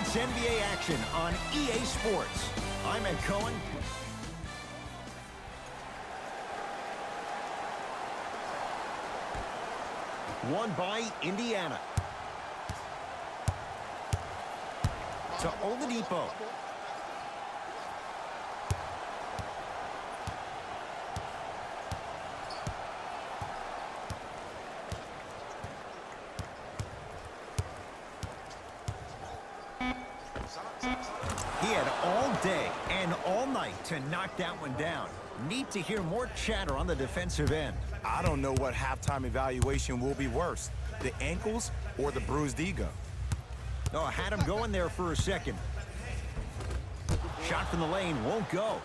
It's NBA action on EA Sports. I'm Ed Cohen. Won by Indiana. To Oladipo. He had all day and all night to knock that one down. Need to hear more chatter on the defensive end. I don't know what halftime evaluation will be worse, the ankles or the bruised ego. Oh, had him going there for a second. Shot from the lane won't go.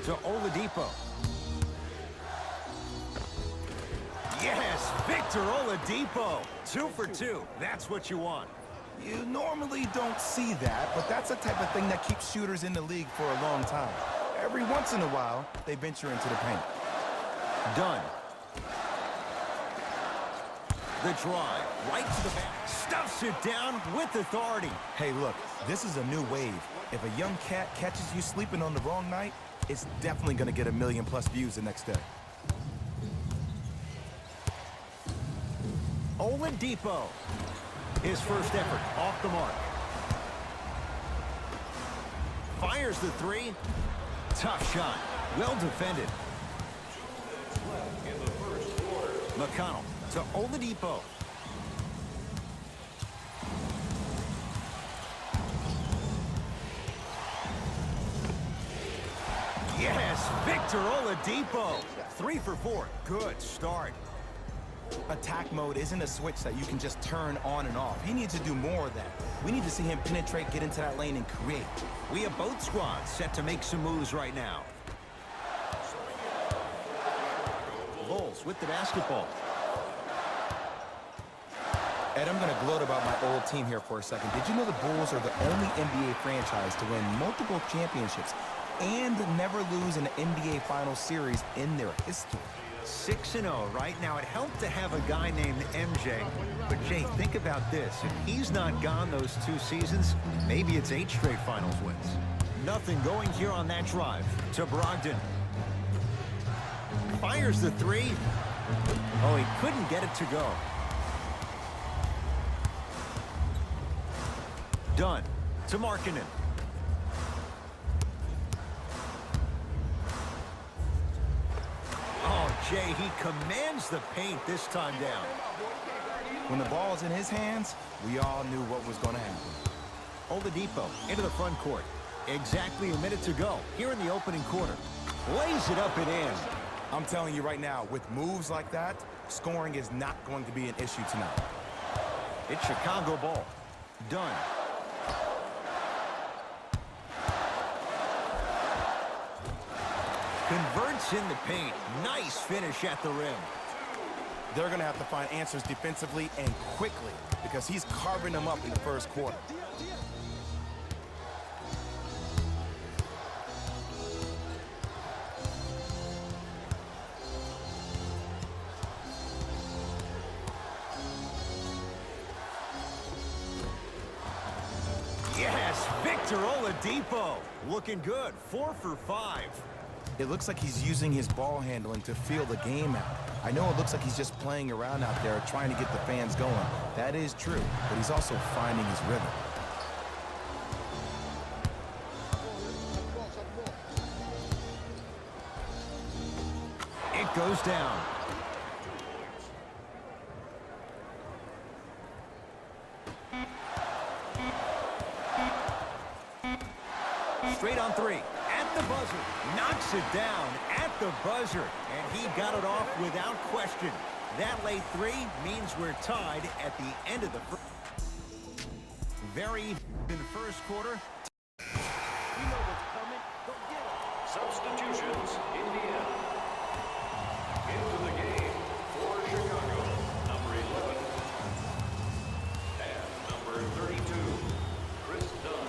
To Oladipo. Yes, Victor Oladipo. 2 for 2. That's what you want. You normally don't see that, but that's the type of thing that keeps shooters in the league for a long time. Every once in a while, they venture into the paint. Done. The drive, right to the back. Stuffs it down with authority. Hey, look, this is a new wave. If a young cat catches you sleeping on the wrong night, it's definitely going to get 1 million+ views the next day. Oladipo. His first effort off the mark. Fires the three. Tough shot. Well defended. McConnell to Oladipo. Yes, Victor Oladipo. 3 for 4. Good start. Attack mode isn't a switch that you can just turn on and off. He needs to do more of that. We need to see him penetrate, get into that lane, and create. We have both squads set to make some moves right now. Bulls with the basketball. Ed, I'm going to gloat about my old team here for a second. Did you know the Bulls are the only NBA franchise to win multiple championships and never lose an NBA Finals series in their history? 6-0 right now. It helped to have a guy named MJ. But, Jay, think about this. If he's not gone those 2 seasons, maybe it's 8 straight finals wins. Nothing going here on that drive. To Brogdon. Fires the 3. Oh, he couldn't get it to go. Done. To Markkanen. Jay, he commands the paint this time down. When the ball's in his hands, we all knew what was going to happen. Oladipo into the front court. Exactly a minute to go here in the opening quarter. Lays it up and in. I'm telling you right now, with moves like that, scoring is not going to be an issue tonight. It's Chicago ball. Done. Converts in the paint. Nice finish at the rim. They're going to have to find answers defensively and quickly because he's carving them up in the first quarter. Yes, Victor Oladipo. Looking good. 4 for 5. It looks like he's using his ball handling to feel the game out. I know it looks like he's just playing around out there trying to get the fans going. That is true, but he's also finding his rhythm. It goes down. Straight on 3. At the buzzer. Knocks it down at the buzzer. And he got it off without question. That late 3 means we're tied at the end of the first. Very in the first quarter. You know what's coming. Go get it. Substitutions, Indiana. Into the game for Chicago. Number 11. And number 32, Chris Dunn.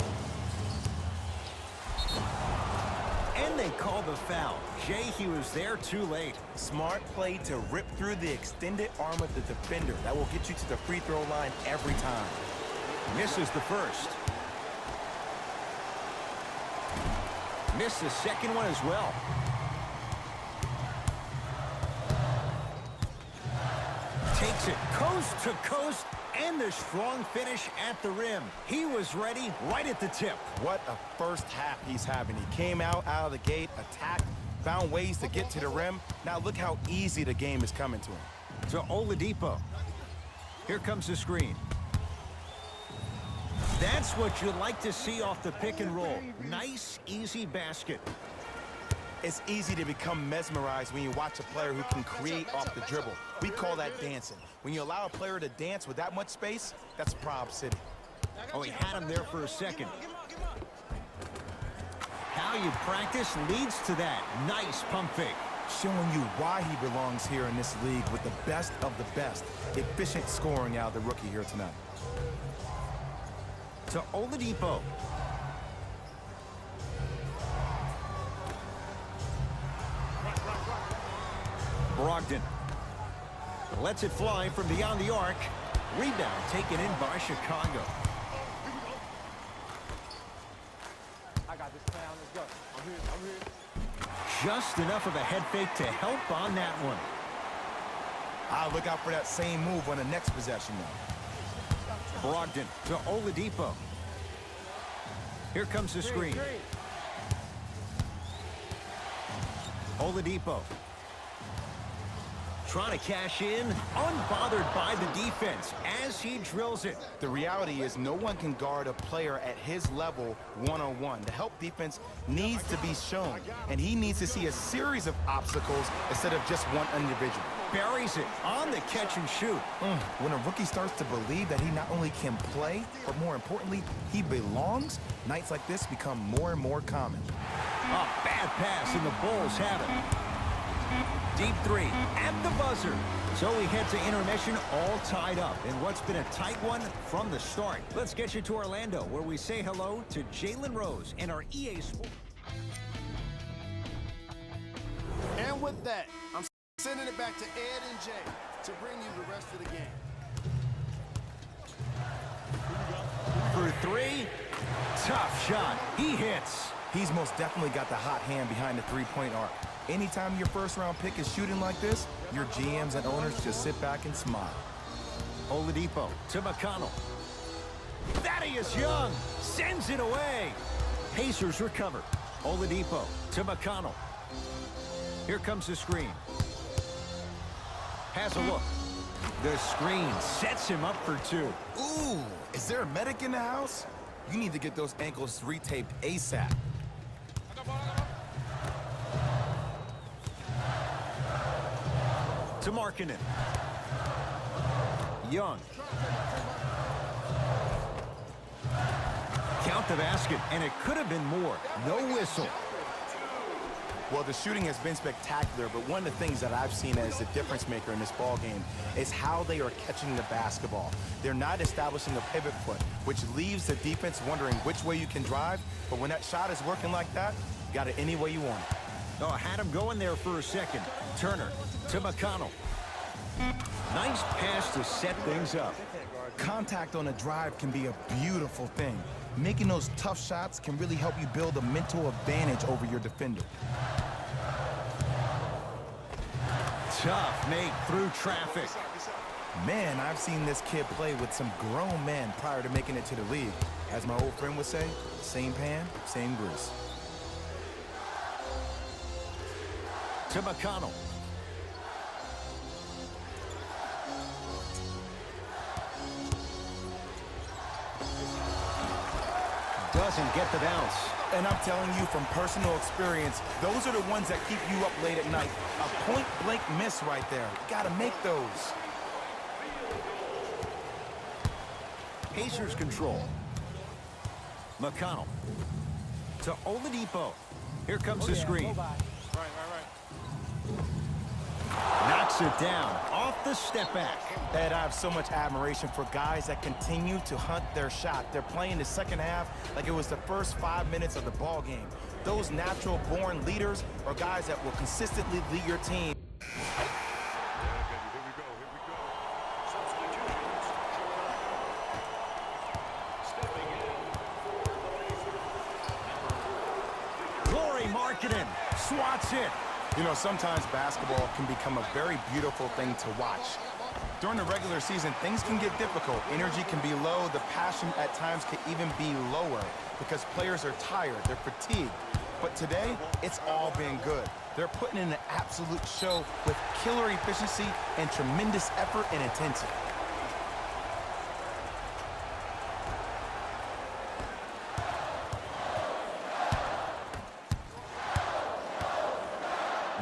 And they call called the foul. Jay, he was there too late. Smart play to rip through the extended arm of the defender. That will get you to the free throw line every time. Misses the first. Missed the second one as well. Takes it coast to coast, and the strong finish at the rim. He was ready right at the tip. What a first half he's having. He came out of the gate, attacked, found ways to get to the rim. Now look how easy the game is coming to him. To Oladipo. Here comes the screen. That's what you like to see off the pick and roll. Nice, easy basket. It's easy to become mesmerized when you watch a player who can create off the dribble. We call that dancing. When you allow a player to dance with that much space, that's Prob City. Oh, he had him there for a second. How you practice leads to that. Nice pump fake. Showing you why he belongs here in this league with the best of the best. Efficient scoring out of the rookie here tonight. To Oladipo. Brogdon lets it fly from beyond the arc. Rebound taken in by Chicago. I got this plan. Let's go. I'm here. Just enough of a head fake to help on that one. I'll look out for that same move on the next possession now. Brogdon to Oladipo. Here comes the screen. Oladipo. Trying to cash in, unbothered by the defense as he drills it. The reality is no one can guard a player at his level one-on-one. The help defense needs to be shown, and he needs to see a series of obstacles instead of just one individual. Buries it on the catch and shoot. When a rookie starts to believe that he not only can play, but more importantly, he belongs, nights like this become more and more common. A bad pass, and the Bulls have it. Deep three at the buzzer. So we head to intermission all tied up in what's been a tight one from the start. Let's get you to Orlando, where we say hello to Jalen Rose and our EA Sports. And with that, I'm sending it back to Ed and Jay to bring you the rest of the game. For three, tough shot. He hits. He's most definitely got the hot hand behind the three-point arc. Anytime your first-round pick is shooting like this, your GMs and owners just sit back and smile. Oladipo to McConnell. Thaddeus Young sends it away. Pacers recover. Oladipo to McConnell. Here comes the screen. Has a look. The screen sets him up for two. Ooh, is there a medic in the house? You need to get those ankles retaped ASAP. To Markkanen. Young. Count the basket, and it could have been more. No whistle. Well, the shooting has been spectacular, but one of the things that I've seen as the difference maker in this ball game is how they are catching the basketball. They're not establishing a pivot foot, which leaves the defense wondering which way you can drive, but when that shot is working like that, you got it any way you want it. Oh, had him going there for a second. Turner to McConnell. Nice pass to set things up. Contact on a drive can be a beautiful thing. Making those tough shots can really help you build a mental advantage over your defender. Tough make through traffic. Man, I've seen this kid play with some grown men prior to making it to the league. As my old friend would say, same pan, same grease. To McConnell. Doesn't get the bounce. And I'm telling you from personal experience, those are the ones that keep you up late at night. A point-blank miss right there. You gotta make those. Pacers control. McConnell. To Oladipo. Here comes the screen. Knocks it down off the step back. Ed, I have so much admiration for guys that continue to hunt their shot. They're playing the second half like it was the first 5 minutes of the ball game. Those natural-born leaders are guys that will consistently lead your team. Substitutions, Chicago. Stepping in for the Blazers. Number 4. Glory Marketing swats it. You know, sometimes basketball can become a very beautiful thing to watch. During the regular season, things can get difficult. Energy can be low. The passion at times can even be lower because players are tired, they're fatigued. But today, it's all been good. They're putting in an absolute show with killer efficiency and tremendous effort and intensity.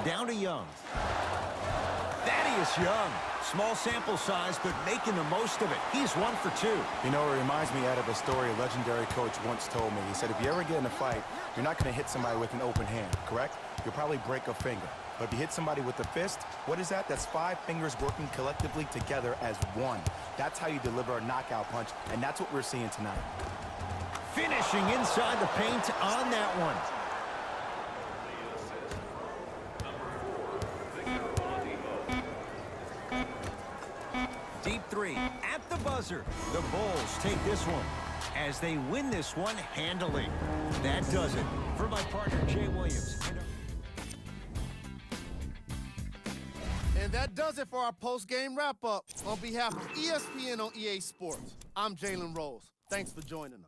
Down to Young. Thaddeus Young. Small sample size, but making the most of it. He's 1 for 2. You know, it reminds me of a story a legendary coach once told me. He said, if you ever get in a fight, you're not going to hit somebody with an open hand, correct? You'll probably break a finger. But if you hit somebody with a fist, what is that? That's 5 fingers working collectively together as one. That's how you deliver a knockout punch, and that's what we're seeing tonight. Finishing inside the paint on that one. Deep three at the buzzer. The Bulls take this one as they win this one handily. That does it for my partner, Jay Williams. And that does it for our post-game wrap-up. On behalf of ESPN on EA Sports, I'm Jalen Rose. Thanks for joining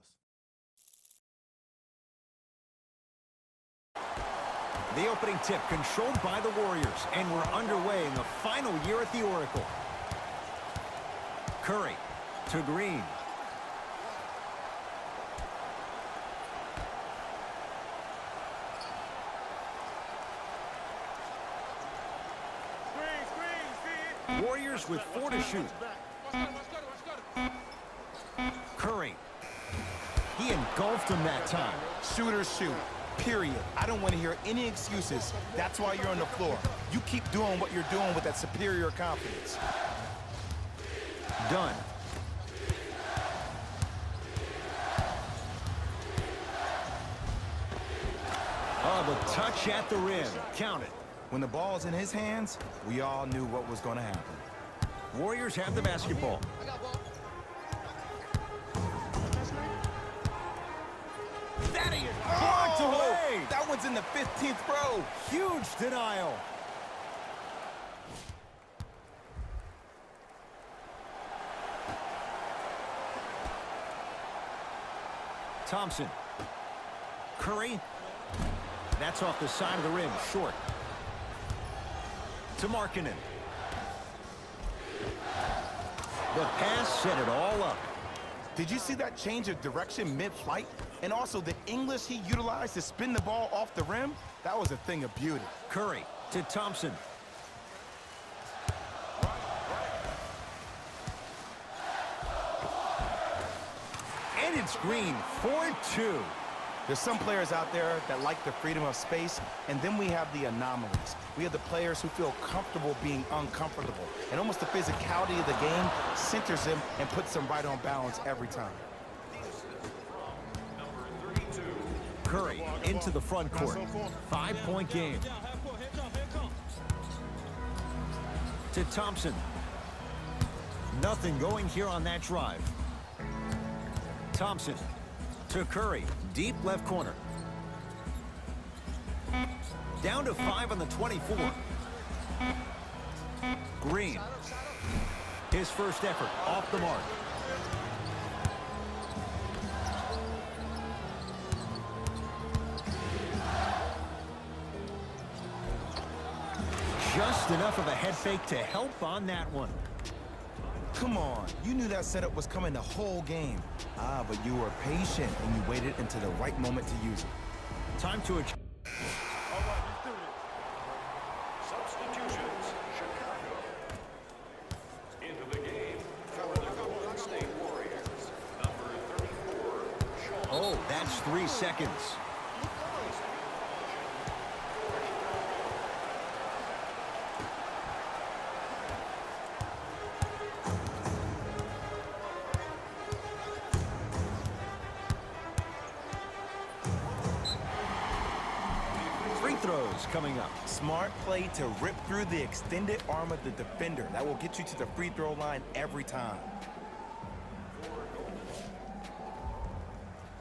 us. The opening tip controlled by the Warriors, and we're underway in the final year at the Oracle. Curry to Green. Warriors with 4 to shoot. Curry. He engulfed him that time. Shooters shoot, period. I don't want to hear any excuses. That's why you're on the floor. You keep doing what you're doing with that superior confidence. Done. Oh, the touch at the rim. Count it. When the ball's in his hands, we all knew what was going to happen. Warriors have the basketball. That is blocked away. That one's in the 15th row. Huge denial. Thompson. Curry. That's off the side of the rim, short. To Markkanen. The pass set it all up. Did you see that change of direction mid-flight? And also the English he utilized to spin the ball off the rim? That was a thing of beauty. Curry to Thompson. And it's Green, 4-2. There's some players out there that like the freedom of space, and then we have the anomalies. We have the players who feel comfortable being uncomfortable. And almost the physicality of the game centers them and puts them right on balance every time. Curry into the front court. 5-point game. To Thompson. Nothing going here on that drive. Thompson to Curry. Deep left corner. Down to 5 on the 24. Green. His first effort off the mark. Just enough of a head fake to help on that one. Come on, you knew that setup was coming the whole game. Ah, but you were patient and you waited until the right moment to use it. Time to adjust. Substitutions, Chicago. Into the game for the Golden State Warriors. Number 34, Shonuff. Oh, that's 3 seconds. throws coming up. Smart play to rip through the extended arm of the defender. That will get you to the free throw line every time.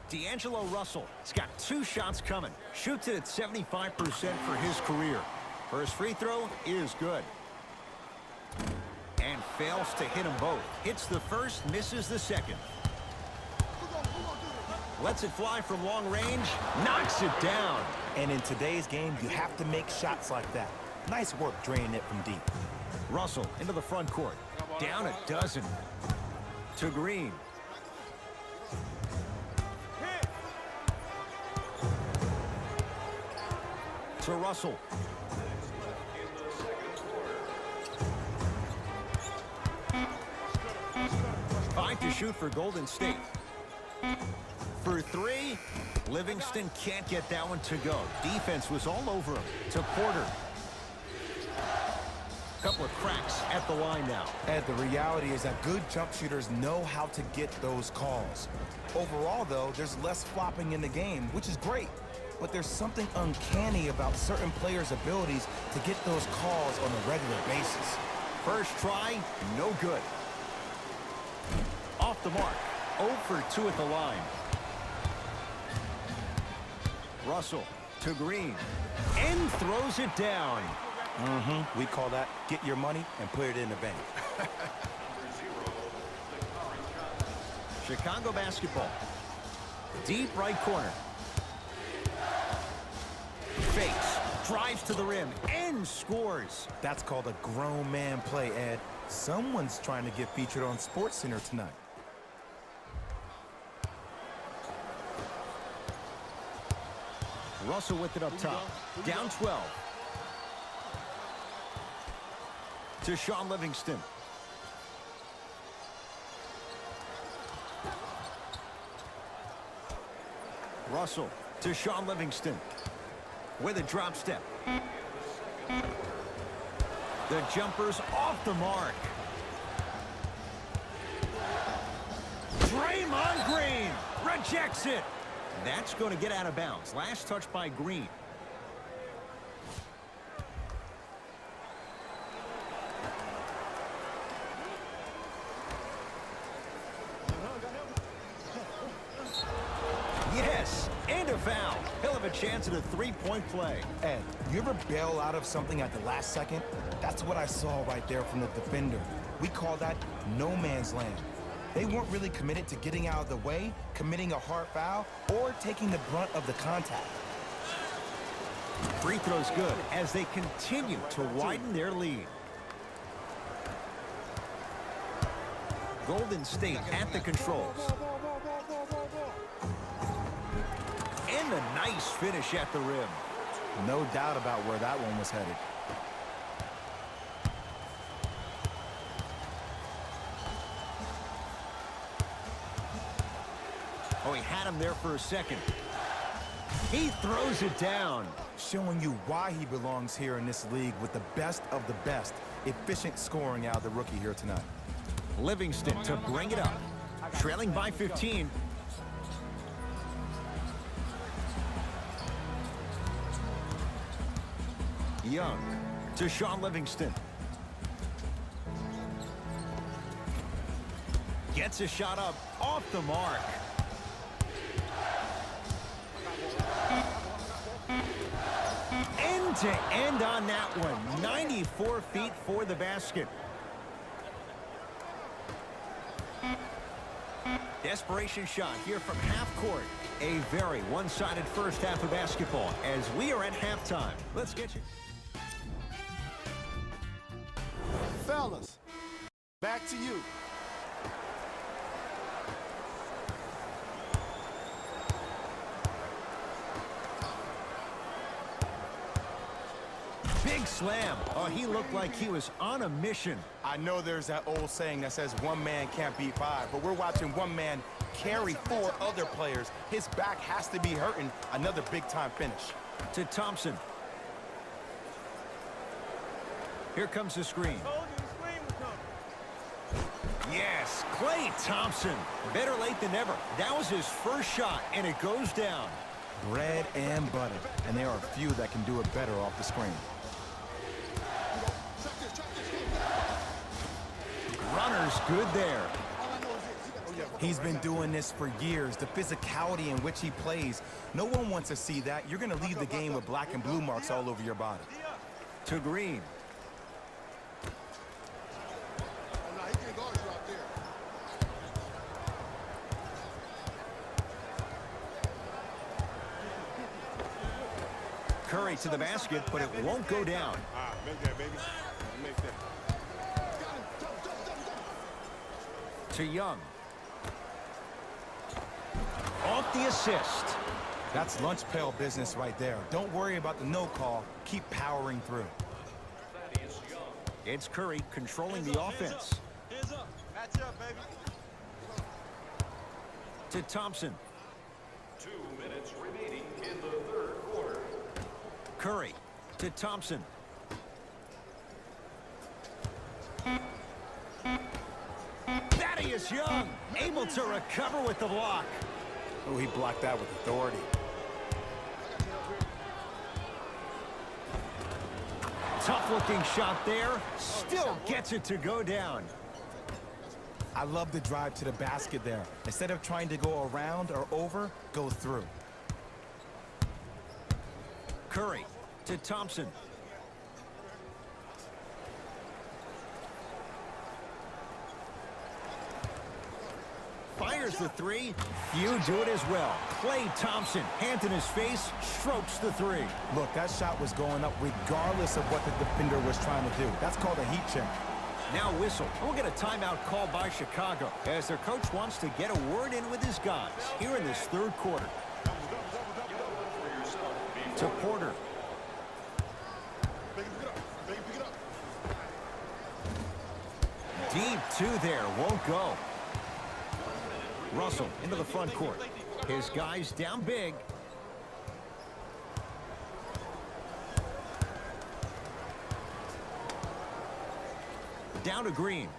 D'Angelo Russell has got 2 shots coming. Shoots it at 75% for his career. First free throw is good. And fails to hit them both. Hits the first, misses the second. Lets it fly from long range, knocks it down. And in today's game, you have to make shots like that. Nice work draining it from deep. Russell into the front court. Down a dozen. To Green. To Russell. Five to shoot for Golden State. For 3, Livingston can't get that one to go. Defense was all over him. To Porter. Couple of cracks at the line now. And the reality is that good jump shooters know how to get those calls. Overall, though, there's less flopping in the game, which is great. But there's something uncanny about certain players' abilities to get those calls on a regular basis. First try, no good. Off the mark. 0 for 2 at the line. Russell to Green. And throws it down. We call that get your money and put it in the bank. Chicago basketball. Deep right corner. Fakes. Drives to the rim and scores. That's called a grown man play, Ed. Someone's trying to get featured on SportsCenter tonight. Russell with it up top. Down 12. To Shaun Livingston. Russell to Shaun Livingston. With a drop step. The jumper's off the mark. Draymond Green rejects it. That's going to get out of bounds. Last touch by Green. Yes, and a foul. He'll have a chance at a 3-point play. Ed, you ever bail out of something at the last second? That's what I saw right there from the defender. We call that no man's land. They weren't really committed to getting out of the way, committing a hard foul, or taking the brunt of the contact. Free throw's good as they continue to widen their lead. Golden State at the controls. And a nice finish at the rim. No doubt about where that one was headed. Oh, he had him there for a second. He throws it down. Showing you why he belongs here in this league with the best of the best. Efficient scoring out of the rookie here tonight. Livingston to bring it up. Trailing by 15. Young to Shaun Livingston. Gets a shot up off the mark. End to end on that one. 94 feet for the basket. Desperation shot here from half court. A very one-sided first half of basketball as we are at halftime. Let's get you. Fellas, back to you. Big slam. Oh, he looked like he was on a mission. I know there's that old saying that says one man can't beat 5, but we're watching one man carry 4 other players. His back has to be hurting. Another big-time finish. To Thompson. Here comes the screen. Yes, Klay Thompson. Better late than never. That was his first shot, and it goes down. bread and butter, and there are few that can do it better off the screen. Runner's good there. He's been doing this for years. The physicality in which he plays, no one wants to see that. You're going to leave the game with black and blue marks all over your body. To Green. Curry to the basket, but it won't go down. Make that, baby. Make that. To Young. Off the assist. That's lunch pail business right there. Don't worry about the no call. Keep powering through. It's Curry controlling the offense. Hands up. Match up, baby. To Thompson. 2 minutes remaining in the third quarter. Curry to Thompson. Thaddeus Young able to recover with the block. Oh, he blocked that with authority. Tough looking shot there. Still gets it to go down. I love the drive to the basket there. Instead of trying to go around or over, go through. Curry to Thompson. Fires the three. Few do it as well. Klay Thompson, hand in his face, strokes the three. Look, that shot was going up regardless of what the defender was trying to do. That's called a heat check. Now whistle. We'll get a timeout called by Chicago as their coach wants to get a word in with his guys here in this third quarter. To Porter. Deep two there, won't go. Russell into the front court. His guys down big. Down to Green.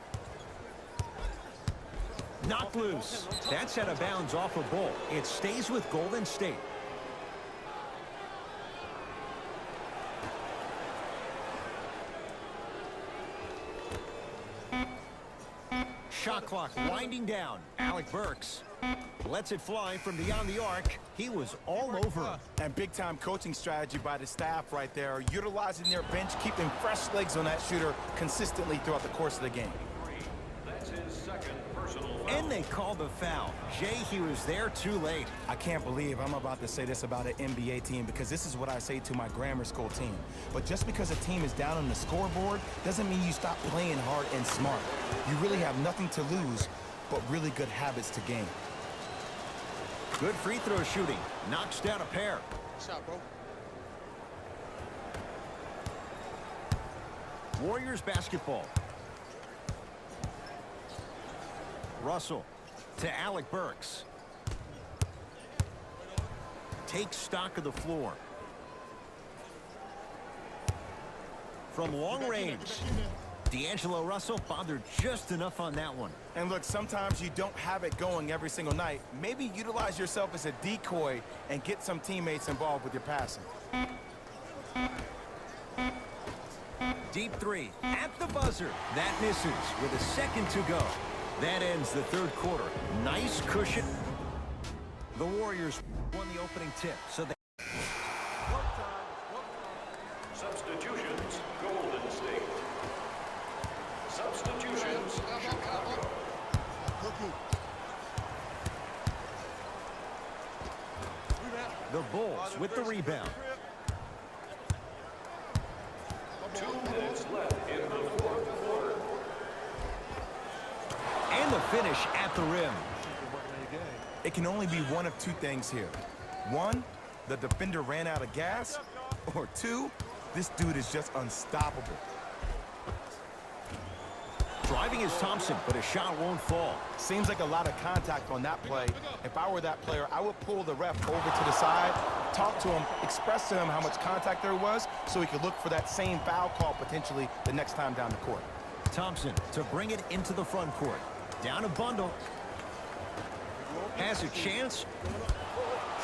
Knocked loose. That's out of bounds off a Bull. It stays with Golden State. Shot clock winding down. Alec Burks lets it fly from beyond the arc. He was all over. And big-time coaching strategy by the staff right there, utilizing their bench, keeping fresh legs on that shooter consistently throughout the course of the game. That's his second personal foul. And they called the foul. Jay, he was there too late. I can't believe I'm about to say this about an NBA team because this is what I say to my grammar school team. But just because a team is down on the scoreboard doesn't mean you stop playing hard and smart. You really have nothing to lose, but really good habits to gain. Good free throw shooting. Knocks down a pair. Shot, bro. Warriors basketball. Russell to Alec Burks. Takes stock of the floor. From long range. D'Angelo Russell bothered just enough on that one. And look, sometimes you don't have it going every single night. Maybe utilize yourself as a decoy and get some teammates involved with your passing. Deep three at the buzzer. That misses with a second to go. That ends the third quarter. Nice cushion. The Warriors won the opening tip, so they... Substitutions, Golden State. Substitutions, Chicago. The Bulls with the rebound. 2 minutes left in the fourth quarter. And the finish at the rim. It can only be one of two things here. One, the defender ran out of gas. Or two, this dude is just unstoppable. Driving is Thompson, but a shot won't fall. Seems like a lot of contact on that play. If I were that player, I would pull the ref over to the side, talk to him, express to him how much contact there was so he could look for that same foul call potentially the next time down the court. Thompson to bring it into the front court. Down a bundle. Has a chance.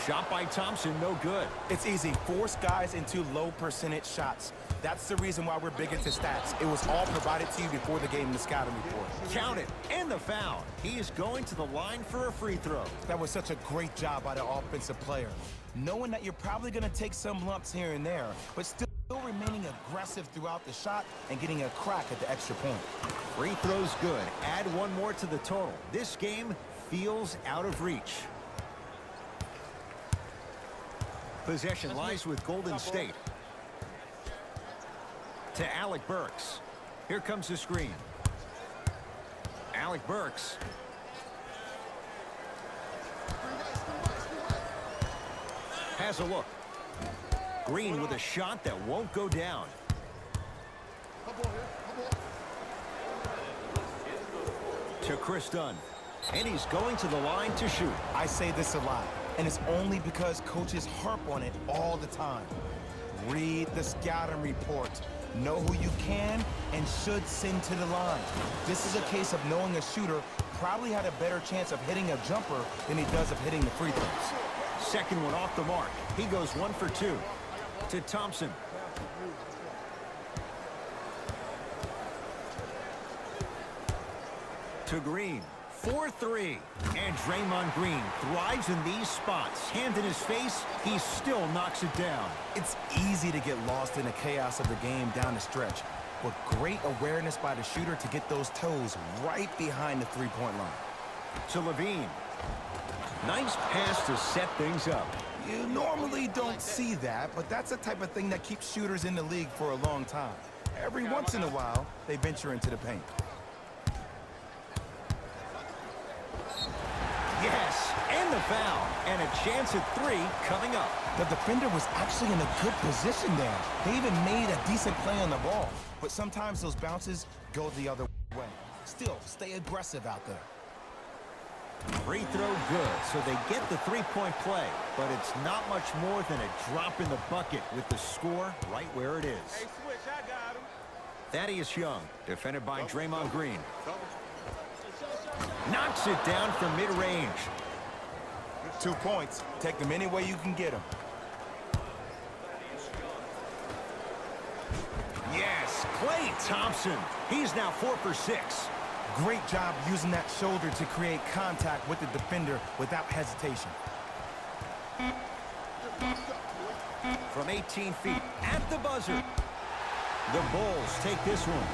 Shot by Thompson, no good. It's easy. Force guys into low percentage shots. That's the reason why we're big into stats. It was all provided to you before the game in the scouting report. Count it, and the foul. He is going to the line for a free throw. That was such a great job by the offensive player. Knowing that you're probably going to take some lumps here and there, but still remaining aggressive throughout the shot and getting a crack at the extra point. Free throw's good. Add one more to the total. This game feels out of reach. Possession lies with Golden State. To Alec Burks. Here comes the screen. Alec Burks. Has a look. Green with a shot that won't go down. To Chris Dunn. And he's going to the line to shoot. I say this a lot, and it's only because coaches harp on it all the time. Read the scouting report. Know who you can and should send to the line. This is a case of knowing a shooter probably had a better chance of hitting a jumper than he does of hitting the free throws. Second one off the mark. He goes 1 for 2. To Thompson. To Green. 4-3. And Draymond Green thrives in these spots. Hand in his face, he still knocks it down. It's easy to get lost in the chaos of the game down the stretch, but great awareness by the shooter to get those toes right behind the three-point line. To Levine. Nice pass to set things up. You normally don't see that, but that's the type of thing that keeps shooters in the league for a long time. Every once in a while, they venture into the paint. Yes, and the foul. And a chance at 3 coming up. The defender was actually in a good position there. They even made a decent play on the ball, but sometimes those bounces go the other way. Still, stay aggressive out there. Free throw good, so they get the three-point play, but it's not much more than a drop in the bucket with the score right where it is. Hey, switch, I got him. Thaddeus Young, defended by Draymond Green. Knocks it down from mid-range. 2 points. Take them any way you can get them. Yes, Klay Thompson. He's now 4 for 6. Great job using that shoulder to create contact with the defender without hesitation. From 18 feet at the buzzer. The Bulls take this one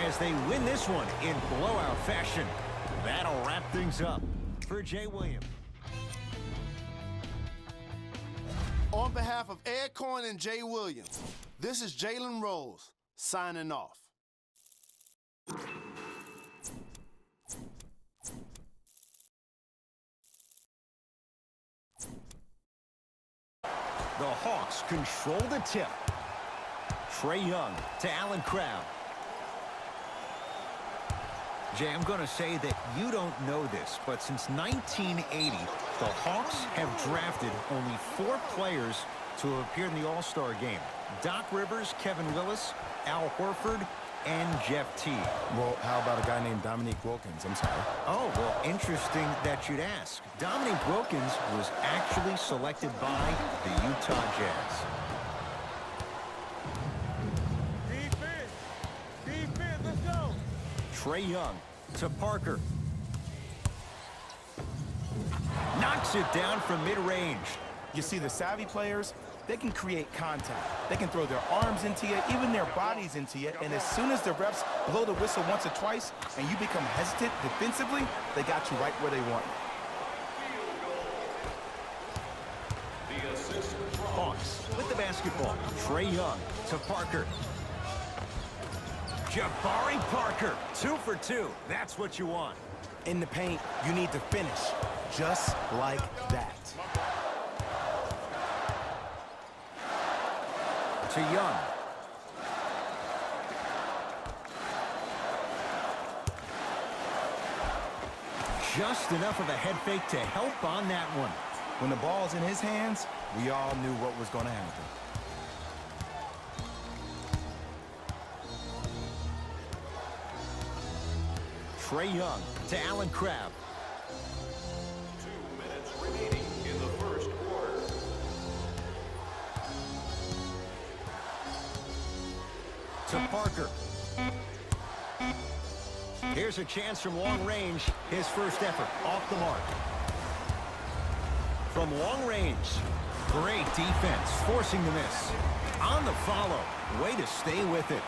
as they win this one in blowout fashion. That'll wrap things up for Jay Williams. On behalf of Ed Cohen and Jay Williams, this is Jalen Rose signing off. The Hawks control the tip. Trae Young to Allen Crabbe. Jay, I'm going to say that you don't know this, but since 1980, the Hawks have drafted only 4 players to have appeared in the All-Star game. Doc Rivers, Kevin Willis, Al Horford, and Jeff T. Well, how about a guy named Dominique Wilkins? I'm sorry. Oh, well, interesting that you'd ask. Dominique Wilkins was actually selected by the Utah Jazz. Defense, let's go. Trae Young to Parker. Knocks it down from mid-range. You see, the savvy players, they can create contact. They can throw their arms into you, even their bodies into you, and as soon as the refs blow the whistle once or twice and you become hesitant defensively, they got you right where they want you. Hawks with the basketball. Trae Young to Parker. Jabari Parker, 2 for 2. That's what you want. In the paint, you need to finish just like that. To Young. Just enough of a head fake to help on that one. When the ball's in his hands, we all knew what was going to happen. Trae Young to Allen Crabbe. 2 minutes remaining in the first quarter. to Parker. Here's a chance from long range. His first effort off the mark. From long range. Great defense, forcing the miss. On the follow. Way to stay with it.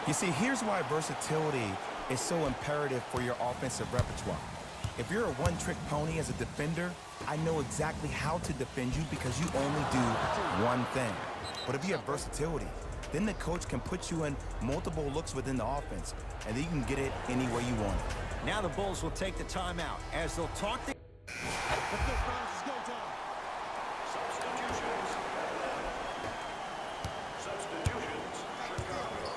You see, here's why versatility is so imperative for your offensive repertoire. If you're a one-trick pony as a defender, I know exactly how to defend you because you only do one thing. But if you have versatility, then the coach can put you in multiple looks within the offense, and then you can get it any way you want it. Now the Bulls will take the timeout as they'll talk the... Substitutions, Chicago.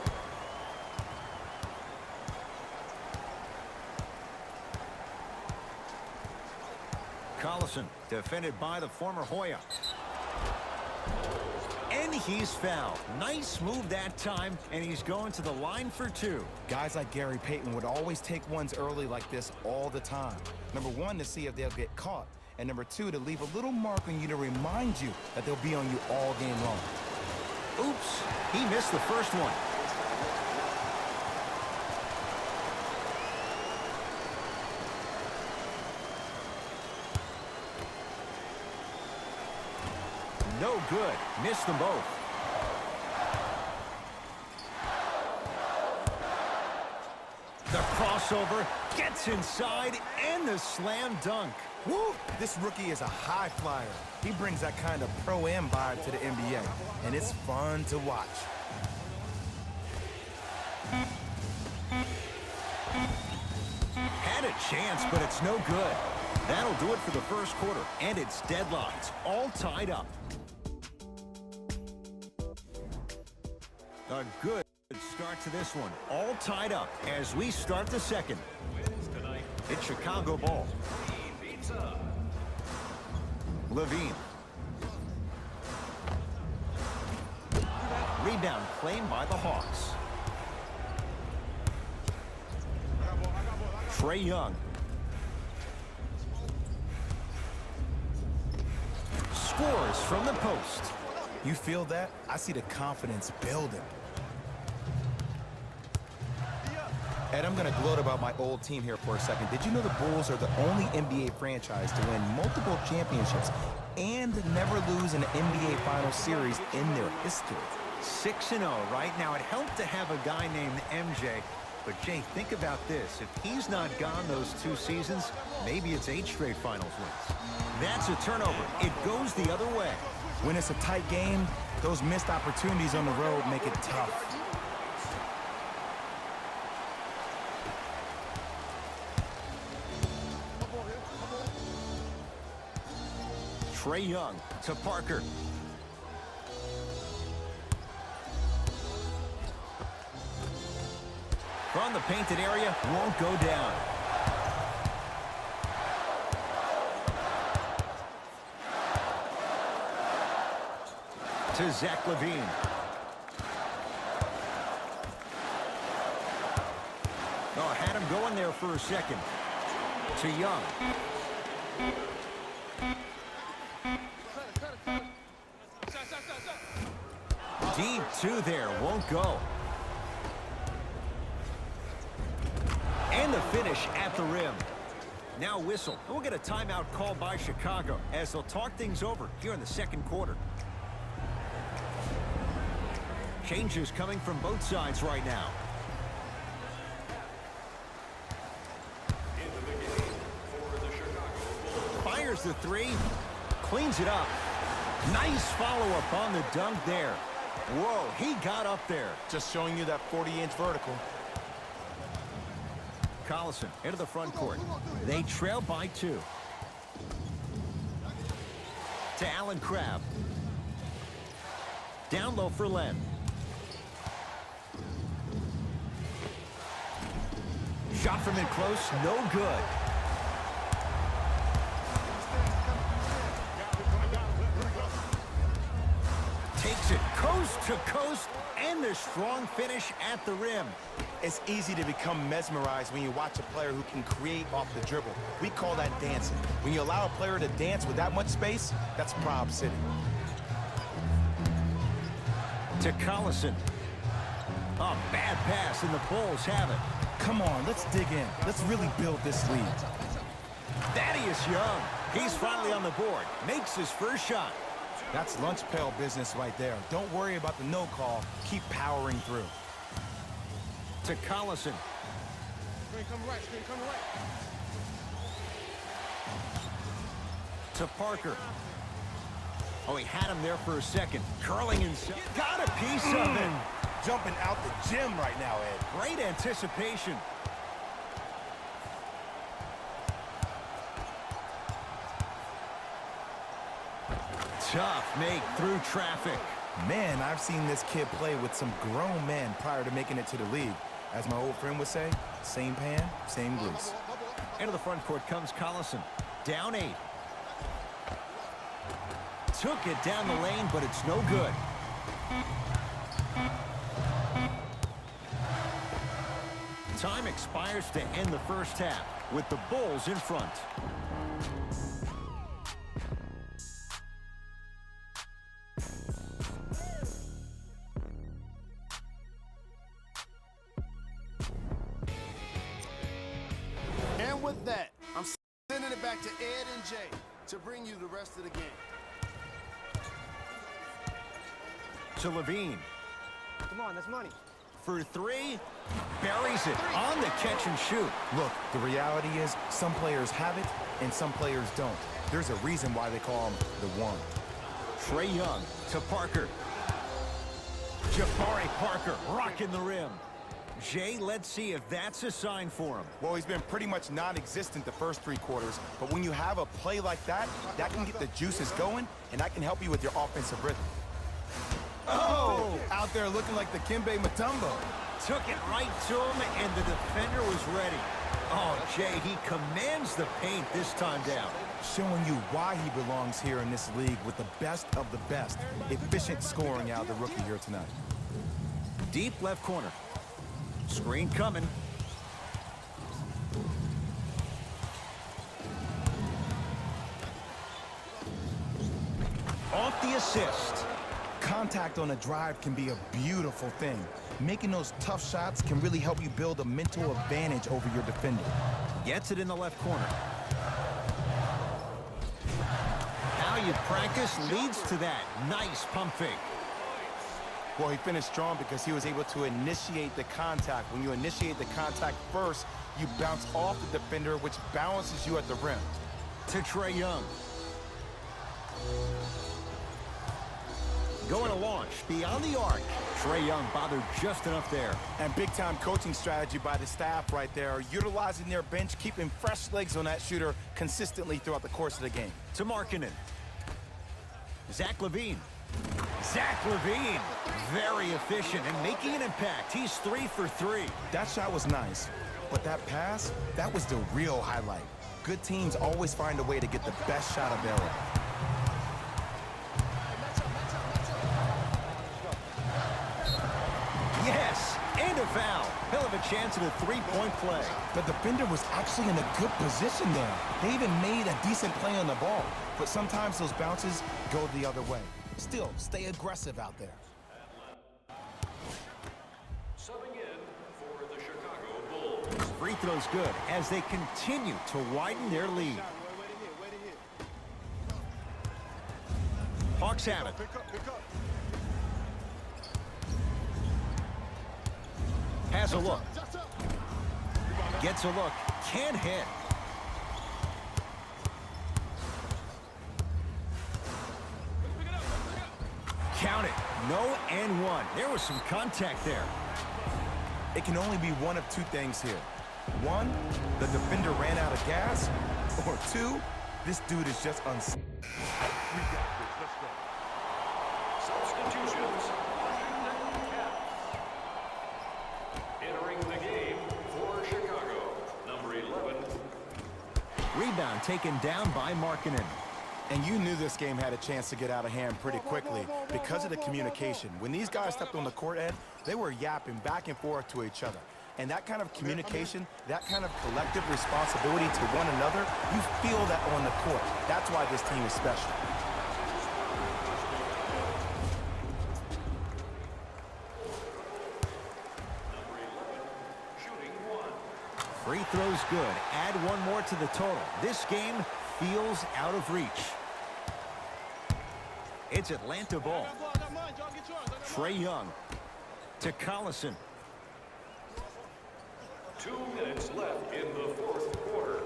Collison, defended by the former Hoya. And he's fouled. Nice move that time, and he's going to the line for two. Guys like Gary Payton would always take ones early like this all the time. Number one, to see if they'll get caught. And number two, to leave a little mark on you to remind you that they'll be on you all game long. Oops, he missed the first one. No good. Missed them both. The crossover gets inside and the slam dunk. Woo! This rookie is a high flyer. He brings that kind of pro-am vibe to the NBA, and it's fun to watch. Had a chance, but it's no good. That'll do it for the first quarter, and it's deadlocked, all tied up. A good start to this one, all tied up as we start the second. It's Chicago ball. Levine. Rebound claimed by the Hawks. Trae Young. Scores from the post. You feel that? I see the confidence building. Ed, I'm going to gloat about my old team here for a second. Did you know the Bulls are the only NBA franchise to win multiple championships and never lose an NBA Finals series in their history? 6-0 right now. It helped to have a guy named MJ. But, Jay, think about this. If he's not gone those 2 seasons, maybe it's 8 straight finals wins. That's a turnover. It goes the other way. When it's a tight game, those missed opportunities on the road make it tough. Trae Young to Parker. From the painted area, won't go down. To Zach Levine. Oh, had him going there for a second. To Young. Deep 2 there, won't go. And the finish at the rim. Now whistle. We'll get a timeout called by Chicago as they'll talk things over here in the second quarter. Changes coming from both sides right now. Into the game for the Chicago Bulls. Fires the 3. Cleans it up. Nice follow-up on the dunk there. Whoa, he got up there. Just showing you that 40-inch vertical. Collison into the front court. They trail by 2. To Allen Crabbe. Down low for Len. Shot from in close, no good. Takes it coast to coast, and the strong finish at the rim. It's easy to become mesmerized when you watch a player who can create off the dribble. We call that dancing. When you allow a player to dance with that much space, that's Prob City. To Collison. A bad pass, and the Bulls have it. Come on, let's dig in. Let's really build this lead. Thaddeus Young. He's finally on the board. Makes his first shot. That's lunch pail business right there. Don't worry about the no call. Keep powering through. To Collison. Screen coming right, screen coming right. To Parker. Oh, he had him there for a second. Curling inside. Got a piece of it. Jumping out the gym right now, Ed. Great anticipation. Tough make through traffic. Man, I've seen this kid play with some grown men prior to making it to the league. As my old friend would say, same pan, same grease. Into the front court comes Collison. Down 8. Took it down the lane, but it's no good. Time expires to end the first half with the Bulls in front. And with that, I'm sending it back to Ed and Jay to bring you the rest of the game. To Levine. Come on, that's money. For 3, buries it on the catch and shoot. Look, the reality is some players have it and some players don't. There's a reason why they call him the one. Trey Young to Parker. Jabari Parker rocking the rim. Jay, let's see if that's a sign for him. Well, he's been pretty much non-existent the first 3 quarters, but when you have a play like that, that can get the juices going, and that can help you with your offensive rhythm. Oh! Out there looking like the Kimbe Mutombo. Took it right to him, and the defender was ready. Oh, Jay, he commands the paint this time down. Showing you why he belongs here in this league with the best of the best. Efficient scoring out of the rookie here tonight. Deep left corner. Screen coming. Off the assist. Contact on a drive can be a beautiful thing. Making those tough shots can really help you build a mental advantage over your defender. Gets it in the left corner. How you practice leads to that. Nice pump fake. Well, he finished strong because he was able to initiate the contact. When you initiate the contact first, you bounce off the defender, which balances you at the rim. To Trey Young. Going to launch beyond the arc. Trey Young bothered just enough there. And big-time coaching strategy by the staff right there, utilizing their bench, keeping fresh legs on that shooter consistently throughout the course of the game. To Markkanen. Zach LaVine. Zach LaVine, very efficient and making an impact. He's 3 for 3. That shot was nice, but that pass, that was the real highlight. Good teams always find a way to get the best shot available. Yes, and a foul. He'll have a chance at a 3-point play. The defender was actually in a good position there. They even made a decent play on the ball, but sometimes those bounces go the other way. Still, stay aggressive out there. Subbing in for the Chicago Bulls. Free throw's good as they continue to widen their lead. Hawks have it. Pick up. Has a look. Gets a look. Can't hit. Count it. No and one. There was some contact there. It can only be one of 2 things here. 1, the defender ran out of gas, or 2, this dude is just uns. Substitutions. Entering the game for Chicago, number 11. Rebound taken down by Markkanen. And you knew this game had a chance to get out of hand pretty quickly because of the communication. When these guys stepped on the court, Ed, they were yapping back and forth to each other. And that kind of communication, that kind of collective responsibility to one another, you feel that on the court. That's why this team is special. Free throw's good. Add one more to the total. This game feels out of reach. It's Atlanta ball. Trae Young to Collison. 2 minutes left in the fourth quarter.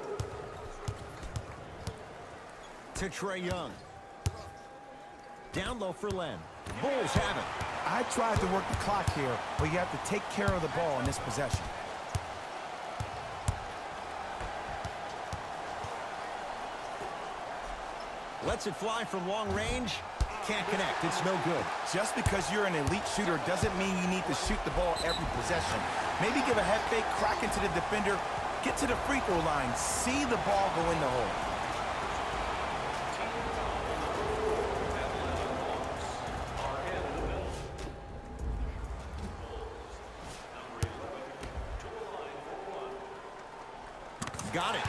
To Trae Young. Down low for Len. Bulls have it. I tried to work the clock here, but you have to take care of the ball in this possession. Lets it fly from long range. Can't connect. It's no good. Just because you're an elite shooter doesn't mean you need to shoot the ball every possession. Maybe give a head fake, crack into the defender, get to the free throw line, see the ball go in the hole. Got it.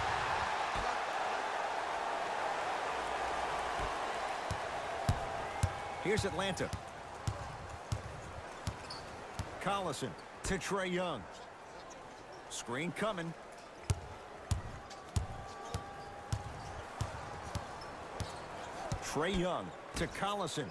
Here's Atlanta. Collison to Trae Young. Screen coming. Trae Young to Collison.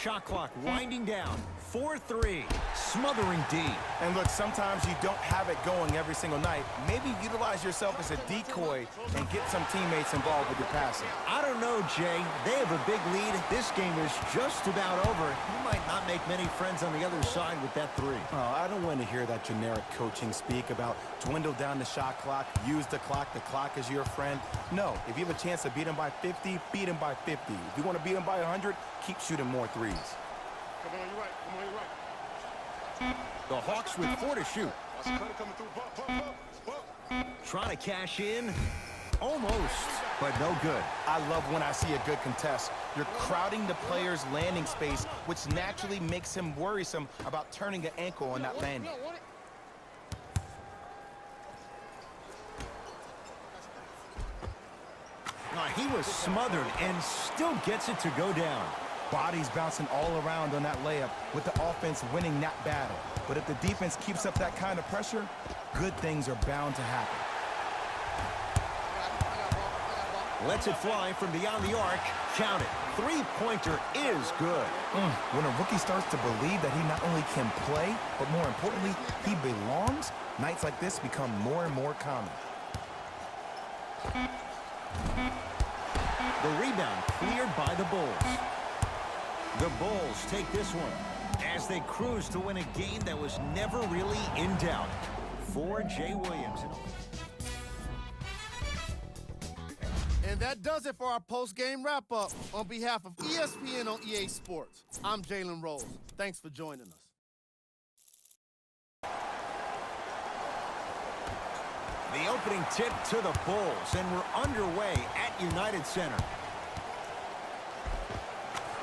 Shot clock winding down. 4-3. Smothering D. And look, sometimes you don't have it going every single night. Maybe utilize yourself as a decoy and get some teammates involved with your passing. I don't know, Jay. They have a big lead. This game is just about over. You might not make many friends on the other side with that three. Oh, I don't want to hear that generic coaching speak about dwindle down the shot clock, use the clock is your friend. No, if you have a chance to beat him by 50, beat him by 50. If you want to beat him by 100, keep shooting more threes. Come on, you're right. Come on, you're right. The Hawks with 4 to shoot. Trying to cash in. Almost, but no good. I love when I see a good contest. You're crowding the player's landing space, which naturally makes him worrisome about turning an ankle on that landing. He was smothered and still gets it to go down. Bodies bouncing all around on that layup with the offense winning that battle. But if the defense keeps up that kind of pressure, good things are bound to happen. Lets it fly from beyond the arc. Count it. Three-pointer is good. When a rookie starts to believe that he not only can play, but more importantly, he belongs, nights like this become more and more common. The rebound cleared by the Bulls. The Bulls take this one as they cruise to win a game that was never really in doubt. For Jay Williams. And that does it for our post-game wrap-up. On behalf of ESPN on EA Sports, I'm Jalen Rose. Thanks for joining us. The opening tip to the Bulls, and we're underway at United Center.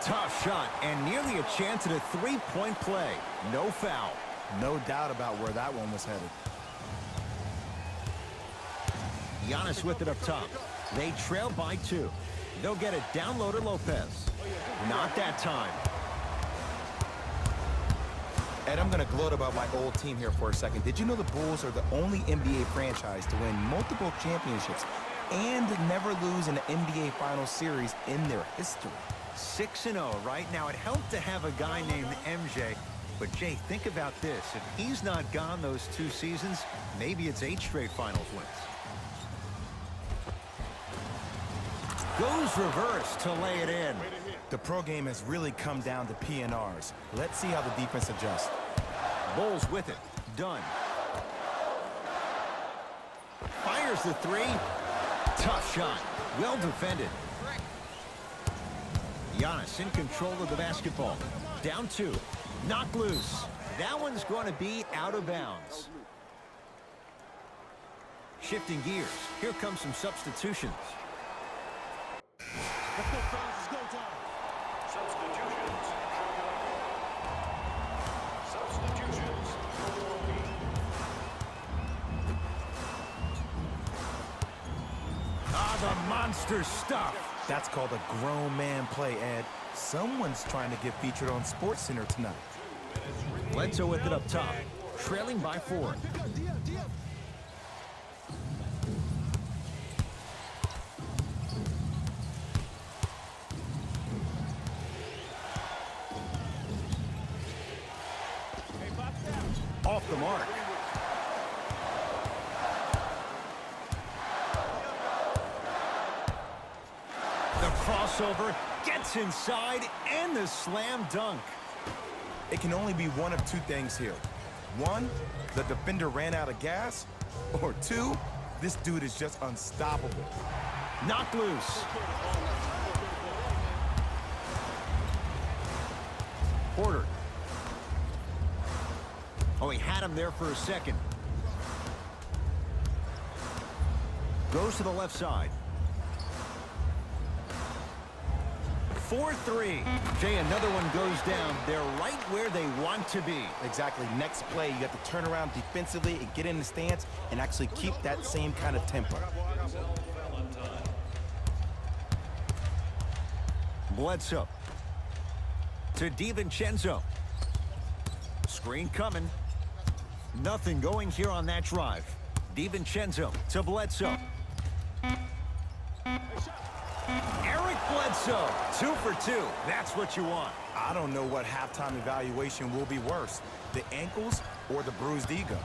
Tough shot, and nearly a chance at a three-point play. No foul. No doubt about where that one was headed. Giannis with it up top. They trail by 2. They'll get it down low to Lopez. Not that time. Ed, I'm going to gloat about my old team here for a second. Did you know the Bulls are the only NBA franchise to win multiple championships and never lose an NBA Finals series in their history? 6-0 right now. It helped to have a guy named MJ. But, Jay, think about this. If he's not gone those 2 seasons, maybe it's 8 straight Finals wins. Goes reverse to lay it in. The pro game has really come down to PNRs. Let's see how the defense adjusts. Bulls with it. Done. Fires the 3. Tough shot. Well defended. Giannis in control of the basketball. Down 2. Knocked loose. That one's going to be out of bounds. Shifting gears. Here come some substitutions. The monster stuff. That's called a grown man play, Ed. Someone's trying to get featured on SportsCenter tonight. Bledsoe with it up top. trailing by 4. Off the mark. The crossover gets inside and the slam dunk. It can only be one of two things here. One, the defender ran out of gas. Or two, this dude is just unstoppable. Knocked loose. Porter. Oh, he had him there for a second. Goes to the left side. 4-3. Jay, another one goes down. They're right where they want to be. Exactly. Next play, you have to turn around defensively and get in the stance and actually keep that same kind of tempo. Bledsoe. To DiVincenzo. Screen coming. Nothing going here on that drive. DiVincenzo to Bledsoe. Eric Bledsoe, 2 for 2. That's what you want. I don't know what halftime evaluation will be worse, the ankles or the bruised ego.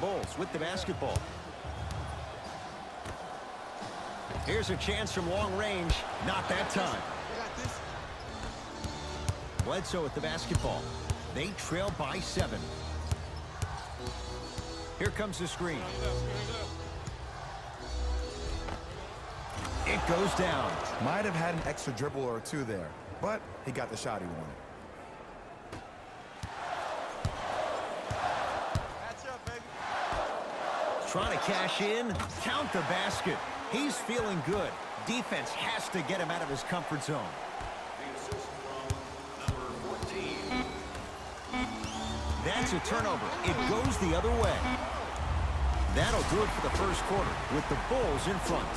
Ballz with the basketball. Here's a chance from long range. Not that time. Bledsoe with the basketball. They trail by 7. Here comes the screen. It goes down. Might have had an extra dribble or two there, but he got the shot he wanted. Trying to cash in. Count the basket. He's feeling good. Defense has to get him out of his comfort zone. The assist from number 14. That's a turnover. It goes the other way. That'll do it for the first quarter with the Bulls in front.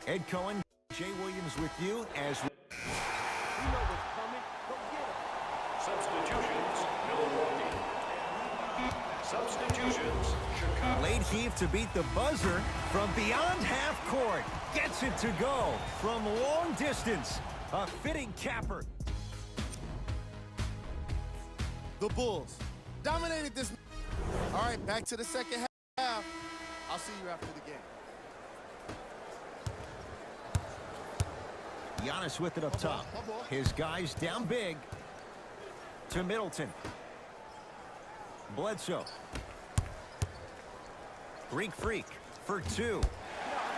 Ed Cohen, Jay Williams with you as we... You know what's coming. Go get it. Substitutions, Milwaukee. Substitutions, Chicago. Late heave to beat the buzzer from beyond half court. Gets it to go from long distance. A fitting capper. The Bulls dominated this. All right, back to the second half. I'll see you after the game. Giannis with it up top. His guys down big. To Middleton. Bledsoe. Greek Freak for 2.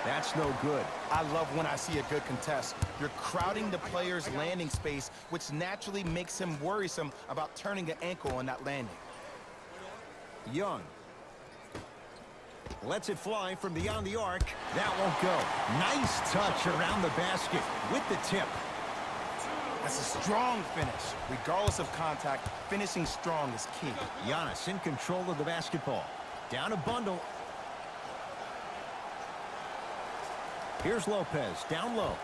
That's no good. I love when I see a good contest. You're crowding the player's landing space, which naturally makes him worrisome about turning an ankle on that landing. Young. Lets it fly from beyond the arc. That won't go. Nice touch around the basket with the tip. That's a strong finish. Regardless of contact, finishing strong is key. Giannis in control of the basketball. Down a bundle. Here's Lopez, down low.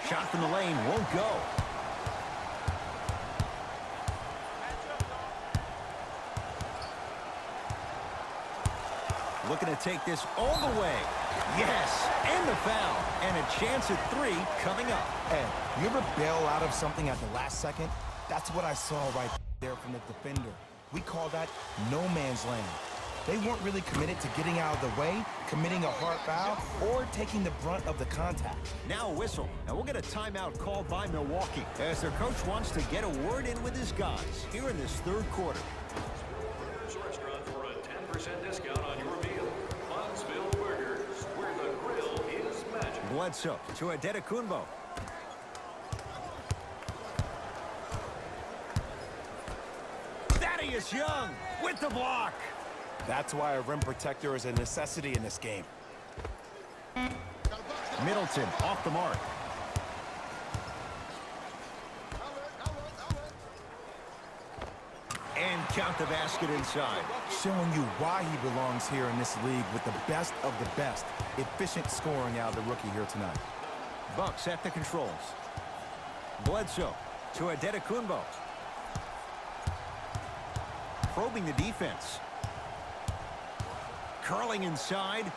Shot from the lane, won't go. Looking to take this all the way. Yes, and the foul. And a chance at 3 coming up. Ed, you ever bail out of something at the last second? That's what I saw right there from the defender. We call that no man's land. They weren't really committed to getting out of the way, committing a hard foul, or taking the brunt of the contact. Now a whistle, and we'll get a timeout called by Milwaukee as their coach wants to get a word in with his guys here in this third quarter. Burgers Restaurant for a 10% discount on your meal. Bunzville Burgers, where the grill is magic. Bledsoe to Adetokunbo. Thaddeus Young with the block. That's why a rim protector is a necessity in this game. Middleton off the mark. And count the basket inside. Showing you why he belongs here in this league with the best of the best. Efficient scoring out of the rookie here tonight. Bucks at the controls. Bledsoe to Adetokunbo. Probing the defense. Curling inside.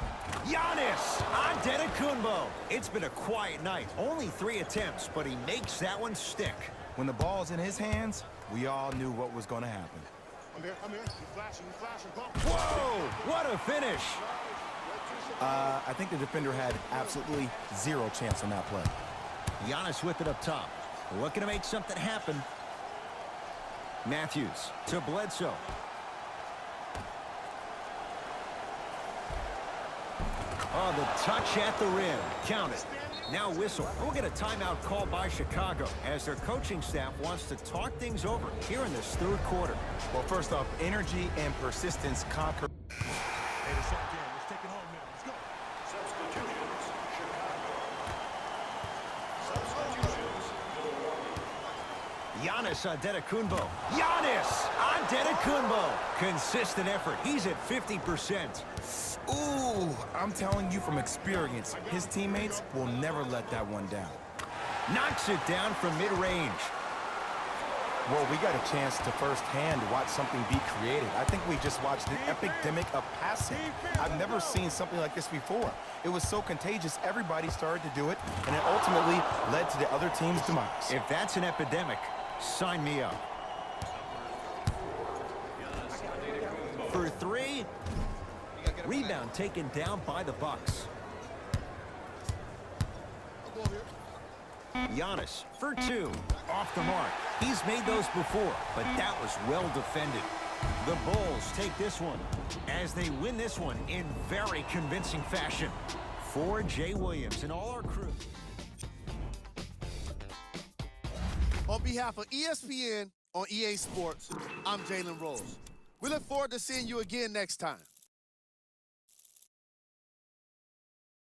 Giannis Antetokounmpo. It's been a quiet night. Only 3 attempts, but he makes that one stick. When the ball's in his hands, we all knew what was going to happen. I'm here. You flashing. Whoa! What a finish! I think the defender had absolutely zero chance on that play. Giannis with it up top. Looking to make something happen. Matthews to Bledsoe. Oh, the touch at the rim. Count it. Now whistle. We'll get a timeout called by Chicago as their coaching staff wants to talk things over here in this third quarter. Well, first off, energy and persistence conquer. Hey, let's take it home now. Let's go. Substitutions, Chicago. Substitutions, Milwaukee. Giannis Antetokounmpo. Giannis Antetokounmpo. Consistent effort. He's at 50%. Ooh, I'm telling you from experience, his teammates will never let that one down. Knocks it down from mid-range. Well, we got a chance to firsthand watch something be created. I think we just watched an epidemic of passing. I've never seen something like this before. It was so contagious, everybody started to do it, and it ultimately led to the other team's demise. If that's an epidemic, sign me up. For 3. Rebound taken down by the Bucks. Giannis for 2. Off the mark. He's made those before, but that was well defended. The Bulls take this one as they win this one in very convincing fashion. For Jay Williams and all our crew. On behalf of ESPN on EA Sports, I'm Jalen Rose. We look forward to seeing you again next time.